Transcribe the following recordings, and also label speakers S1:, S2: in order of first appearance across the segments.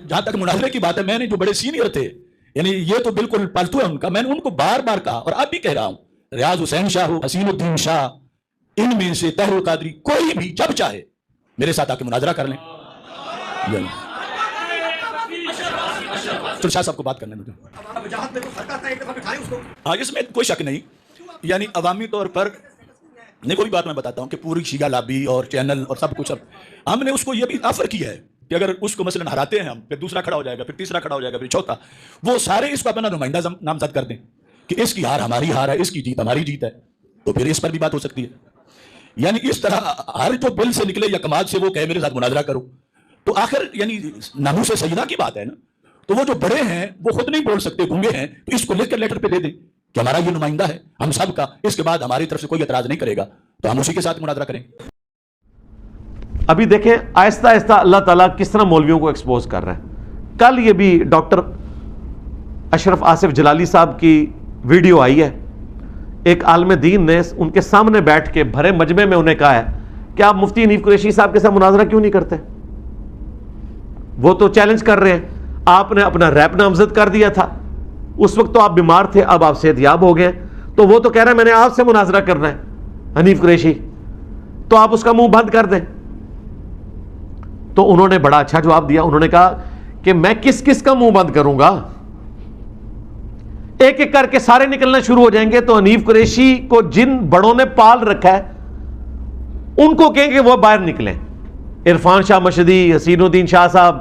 S1: जहां तक मुनाजरे की बात है, मैंने जो बड़े सीनियर थे, यानी ये तो बिल्कुल पालतू है उनका, मैंने उनको बार बार कहा और अब भी कह रहा हूं, रियाज हुसैन शाह हो, हसीनुद्दीन शाह, इनमें से तहरुल कादरी, कोई भी जब चाहे मेरे साथ आके मुनाजरा कर लें। तो शाह साहब को बात करने दो। हाँ, इसमें कोई शक नहीं, यानी अवामी तौर पर देखो भी बात मैं बताता हूं कि पूरी शिया लॉबी और चैनल और सब कुछ, अब हमने उसको ये भी ऑफर किया है कि अगर उसको मसलन हराते हैं हम, फिर दूसरा खड़ा हो जाएगा, फिर तीसरा खड़ा हो जाएगा, फिर चौथा, वो सारे इसको अपना नुमाइंदा नामजद कर दें कि इसकी हार हमारी हार है, इसकी जीत हमारी जीत है, तो फिर इस पर भी बात हो सकती है। यानी इस तरह हर जो बिल से निकले या कमाल से वो कहे मेरे साथ मुनाजरा करो, तो आखिर यानी नामूस सजदा की बात है ना, तो वो जो बड़े हैं वो खुद नहीं बोल सकते, गूंगे हैं, तो इसको लिख कर लेटर पे दे दें कि हमारा ये नुमाइंदा है हम सब का, इसके बाद हमारी तरफ से कोई एतराज नहीं करेगा तो हम उसी के साथ मुनाजरा करें।
S2: अभी देखें आहिस्ता आहिस्ता अल्लाह ताला किस तरह मौलवियों को एक्सपोज कर रहा है। कल ये भी डॉक्टर अशरफ आसिफ जलाली साहब की वीडियो आई है, एक आलम दीन ने उनके सामने बैठ के भरे मजमे में उन्हें कहा है कि आप मुफ्ती हनीफ कुरैशी साहब के साथ मुनाजरा क्यों नहीं करते, वो तो चैलेंज कर रहे हैं, आपने अपना रैप नामजद कर दिया था, उस वक्त तो आप बीमार थे, अब आप सेहतयाब हो गए, तो वो तो कह रहा है मैंने आपसे मुनाजरा करना है हनीफ कुरैशी, तो आप उसका मुंह बंद कर दें। तो उन्होंने बड़ा अच्छा जवाब दिया, उन्होंने कहा कि मैं किस किस का मुंह बंद करूंगा, एक एक करके सारे निकलना शुरू हो जाएंगे, तो हनीफ कुरैशी को जिन बड़ों ने पाल रखा है उनको कहेंगे वो बाहर निकलें, इरफान शाह मशदी, हसीनुद्दीन शाह साहब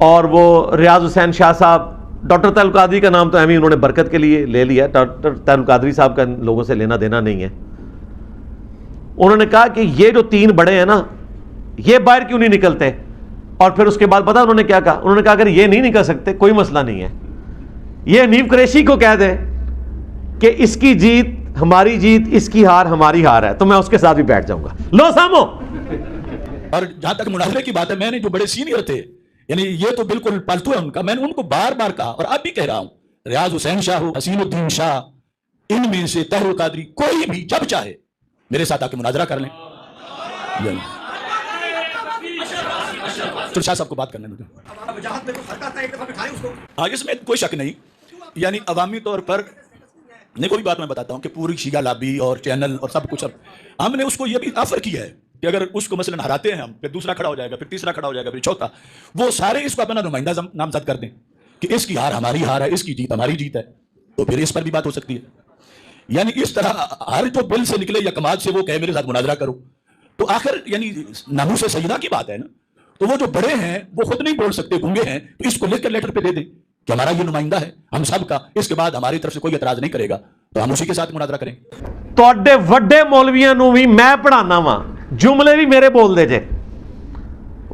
S2: और वो रियाज हुसैन शाह साहब, डॉक्टर तहरुल कादरी का नाम तो अहमी उन्होंने बरकत के लिए ले लिया, डॉक्टर तहरुल कादरी साहब का लोगों से लेना देना नहीं है। उन्होंने कहा कि ये जो तीन बड़े हैं ना, ये बाहर क्यों नहीं निकलते, और फिर उसके बाद पता उन्होंने क्या कहा, उन्होंने कहा अगर ये नहीं निकल सकते कोई मसला नहीं है, ये हनीफ कुरैशी को कह दे कि इसकी जीत हमारी जीत, इसकी हार हमारी हार है, तो मैं उसके साथ भी बैठ जाऊंगा। लो सामो।
S1: और जहां तक मुनाजरे की बात है, मैंने जो बड़े सीनियर थे, यानी ये तो बिल्कुल पालतू है उनका, मैंने उनको बार बार कहा और अब भी कह रहा हूं, रियाज हुसैन शाह हो, हसीनुद्दीन शाह, इनमें से तहरुल कादरी, कोई भी जब चाहे मेरे साथ आके मुनाजरा कर लें। तो शाह साहब को बात करने दो। हाँ, इसमें कोई शक नहीं, यानी अवामी तौर पर देखो भी बात मैं बताता हूं कि पूरी शिया लॉबी और चैनल और सब कुछ, अब हमने उसको ये भी ऑफर किया है कि अगर उसको मसलन हराते हैं हम, फिर दूसरा खड़ा हो जाएगा, फिर तीसरा खड़ा हो जाएगा, फिर चौथा, वो सारे इसको अपना नुमाइंदा नामजद कर दें कि इसकी हार हमारी हार है, इसकी जीत हमारी जीत है, तो फिर इस पर भी बात हो सकती है। यानी इस तरह हर जो बिल से निकले या कमाल से वो कहे मेरे साथ मुनाजरा करो, तो आखिर यानी नामूस सजदा की बात है ना, तो वो जो बड़े हैं वो खुद नहीं बोल सकते, गूंगे हैं, तो इसको लिख कर लेटर पे दे दें कि हमारा ये नुमाइंदा है हम सब का, इसके बाद हमारी तरफ से कोई एतराज नहीं करेगा तो हम उसी के साथ मुनाजरा करें।
S2: ਤੁਹਾਡੇ ਵੱਡੇ ਮੌਲਵੀਆਂ ਨੂੰ ਵੀ मैं पढ़ाना वा, जुमले भी मेरे बोल दे जे,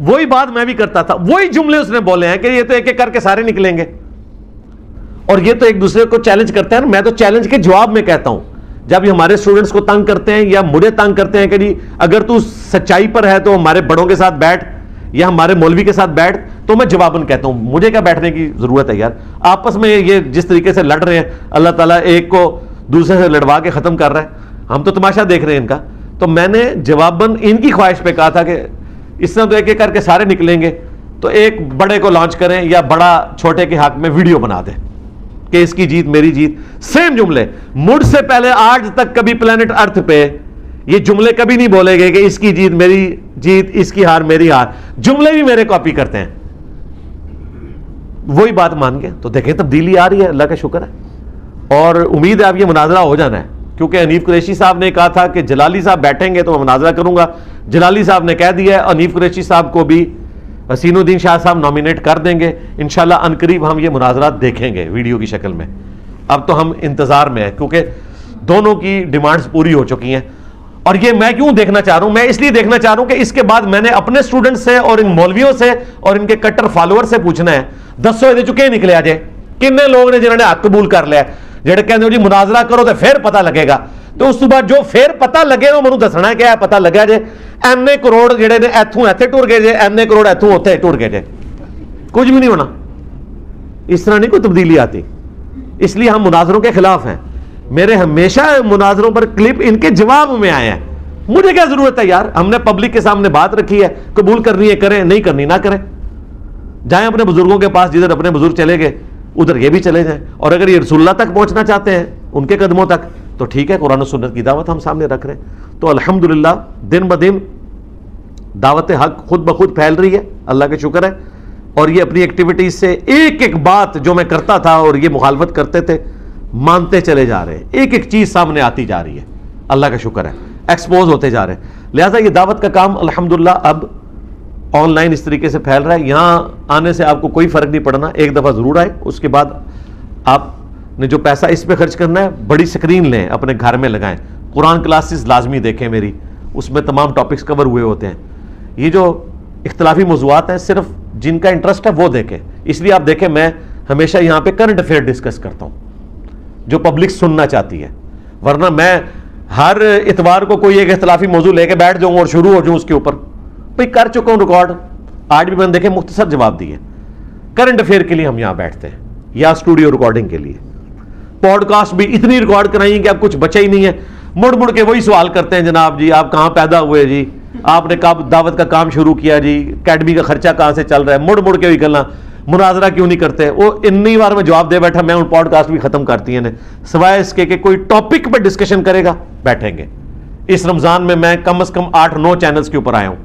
S2: वही बात मैं भी करता था, वही जुमले उसने बोले हैं कि ये तो एक एक करके सारे निकलेंगे, और ये तो एक दूसरे को चैलेंज करते हैं। मैं तो चैलेंज के जवाब में कहता हूं, जब ये हमारे स्टूडेंट्स को तंग करते हैं या मुझे तंग करते हैं कि जी अगर तू सच्चाई पर है तो हमारे बड़ों के साथ बैठ या हमारे मौलवी के साथ बैठ, तो मैं जवाबन कहता हूं मुझे क्या बैठने की जरूरत है यार, आपस में ये जिस तरीके से लड़ रहे हैं, अल्लाह ताला एक को दूसरे से लड़वा के खत्म कर रहा है, हम तो तमाशा देख रहे हैं इनका। तो मैंने जवाबन इनकी ख्वाहिश पे कहा था कि इस तरह तो एक एक करके सारे निकलेंगे, तो एक बड़े को लॉन्च करें या बड़ा छोटे के हक में वीडियो बना दें कि इसकी जीत मेरी जीत, सेम जुमले। मुझसे पहले आज तक कभी प्लेनेट अर्थ पे ये जुमले कभी नहीं बोले गए कि इसकी जीत मेरी जीत, इसकी हार मेरी हार, जुमले भी मेरे कॉपी करते हैं, वही बात मान गए। तो देखें तब्दीली आ रही है, अल्लाह का शुक्र है, और उम्मीद है अब ये मुनाजरा हो जाना है, क्योंकि हनीफ कुरैशी साहब ने कहा था कि जलाली साहब बैठेंगे तो मैं मुनाजरा करूंगा, जलाली साहब ने कह दिया है, हनीफ कुरैशी साहब को भी हसीनुद्दीन शाह साहब नॉमिनेट कर देंगे, इंशाल्लाह अनकरीब हम ये मुनाजरा देखेंगे वीडियो की शक्ल में। अब तो हम इंतजार में हैं क्योंकि दोनों की डिमांड्स पूरी हो चुकी हैं। और ये मैं क्यों देखना चाह रहा हूं, मैं इसलिए देखना चाह रहा हूं कि इसके बाद मैंने अपने स्टूडेंट से और इन मौलवियों से और इनके कट्टर फॉलोअर से पूछना है, दसो ये चुके निकले अजे किन्ने लोग ने जिन्होंने हक कबूल कर लिया, जेडे कहते जी मुनाजरा करो तो फिर पता लगेगा, तो उस बाद जो फिर पता लगे वो मैं दसना है कि पता लगे जे एने करोड़ जेडे ने इथों इत्थे टुर गए जे, एने करोड़ इथों उत्थे टुर गए जे, कुछ भी नहीं होना, इस तरह नहीं कोई तब्दीली आती। इसलिए हम मुनाजरों के खिलाफ हैं। मेरे हमेशा मुनाजरों पर क्लिप इनके जवाब में आए हैं, मुझे क्या जरूरत है यार, हमने पब्लिक के सामने बात रखी है, कबूल करनी है करें, नहीं करनी ना करें, جائیں اپنے بزرگوں کے پاس، جدھر اپنے بزرگ چلے گئے ادھر یہ بھی چلے جائیں، اور اگر یہ رسول اللہ تک پہنچنا چاہتے ہیں ان کے قدموں تک تو ٹھیک ہے، قرآن و سنت کی دعوت ہم سامنے رکھ رہے ہیں۔ تو الحمدللہ دن بدن دعوت حق خود بخود پھیل رہی ہے، اللہ کا شکر ہے، اور یہ اپنی ایکٹیویٹیز سے ایک ایک بات جو میں کرتا تھا اور یہ مخالفت کرتے تھے مانتے چلے جا رہے ہیں، ایک ایک چیز سامنے آتی جا رہی ہے، اللہ کا شکر ہے، ایکسپوز ہوتے جا رہے ہیں۔ لہٰذا یہ دعوت کا کام الحمدللہ اب آن لائن اس طریقے سے پھیل رہا ہے۔ یہاں آنے سے آپ کو کوئی فرق نہیں پڑنا، ایک دفعہ ضرور آئے، اس کے بعد آپ نے جو پیسہ اس پہ خرچ کرنا ہے بڑی سکرین لیں، اپنے گھر میں لگائیں، قرآن کلاسز لازمی دیکھیں میری، اس میں تمام ٹاپکس کور ہوئے ہوتے ہیں۔ یہ جو اختلافی موضوعات ہیں صرف جن کا انٹرسٹ ہے وہ دیکھیں، اس لیے آپ دیکھیں میں ہمیشہ یہاں پہ کرنٹ افیئر ڈسکس کرتا ہوں جو پبلک سننا چاہتی ہے، ورنہ میں ہر اتوار کو کوئی ایک اختلافی موضوع لے کے بیٹھ جاؤں اور شروع ہو جاؤں اس کے اوپر، بھئی کر چکا ہوں ریکارڈ، آج بھی میں نے دیکھے مختصر جواب دیے۔ کرنٹ افیئر کے لیے ہم یہاں بیٹھتے ہیں یا اسٹوڈیو ریکارڈنگ کے لیے، پوڈ کاسٹ بھی اتنی ریکارڈ کرائیں کہ اب کچھ بچا ہی نہیں ہے، مڑ مڑ کے وہی سوال کرتے ہیں، جناب جی آپ کہاں پیدا ہوئے جی، آپ نے کب دعوت کا کام شروع کیا جی، اکیڈمی کا خرچہ کہاں سے چل رہا ہے، مڑ مڑ کے بھی گلا، مناظرہ کیوں نہیں کرتے؟ وہ اتنی بار میں جواب دے بیٹھا، میں ان پوڈ کاسٹ بھی ختم کرتی ہیں سوائے اس کے کہ کوئی ٹاپک پہ ڈسکشن کرے گا بیٹھیں گے۔ اس رمضان میں میں کم از کم 8-9 چینلز کے اوپر آیا ہوں،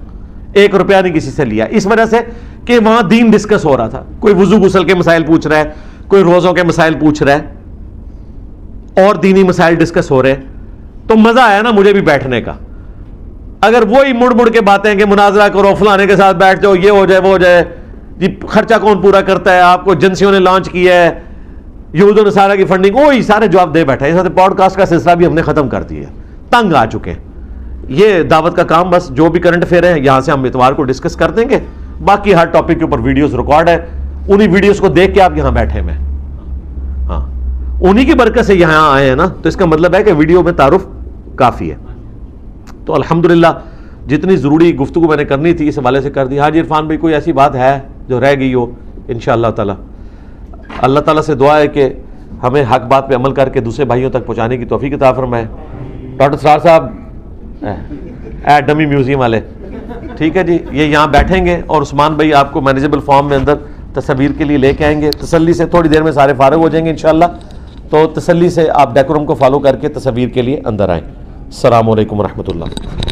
S2: 1 روپیہ نہیں کسی سے لیا، اس وجہ سے کہ وہاں دین ڈسکس ہو رہا تھا، کوئی وضو غسل کے مسائل پوچھ رہا ہے، کوئی روزوں کے مسائل پوچھ رہا ہے، اور دینی مسائل ڈسکس ہو رہے ہیں، تو مزہ آیا نا مجھے بھی بیٹھنے کا۔ اگر وہی مڑ مڑ کے باتیں کہ مناظرہ کرو، فلانے کے ساتھ بیٹھ جاؤ، یہ ہو جائے وہ ہو جائے، جی خرچہ کون پورا کرتا ہے، آپ کو ایجنسیوں نے لانچ کیا ہے، یہود و نصارہ کی فنڈنگ، وہی سارے جواب دے بیٹھا ہے۔ اس پوڈ کاسٹ کا سلسلہ بھی ہم نے ختم کر دیا، تنگ آ چکے ہیں۔ یہ دعوت کا کام بس جو بھی کرنٹ افیئر ہے یہاں سے ہم اتوار کو ڈسکس کر دیں گے، باقی ہر ٹاپک کے اوپر ویڈیوز ریکارڈ ہے، انہی ویڈیوز کو دیکھ کے آپ یہاں بیٹھے میں، ہاں انہی کی برکت سے یہاں آئے ہیں نا، تو اس کا مطلب ہے کہ ویڈیو میں تعارف کافی ہے۔ تو الحمدللہ جتنی ضروری گفتگو میں نے کرنی تھی اس حوالے سے کر دی۔ حاجی عرفان بھائی کوئی ایسی بات ہے جو رہ گئی ہو؟ انشاءاللہ تعالی اللہ تعالیٰ سے دعا ہے کہ ہمیں حق بات پہ عمل کر کے دوسرے بھائیوں تک پہنچانے کی توفیق عطا فرمائے۔ ڈاکٹر سرار صاحب ڈمی میوزیم والے، ٹھیک ہے جی، یہ یہاں بیٹھیں گے اور عثمان بھائی آپ کو مینیجبل فارم میں اندر تصویر کے لیے لے کے آئیں گے، تسلی سے تھوڑی دیر میں سارے فارغ ہو جائیں گے انشاءاللہ، تو تسلی سے آپ ڈیکورم کو فالو کر کے تصویر کے لیے اندر آئیں۔ السلام علیکم ورحمۃ اللہ۔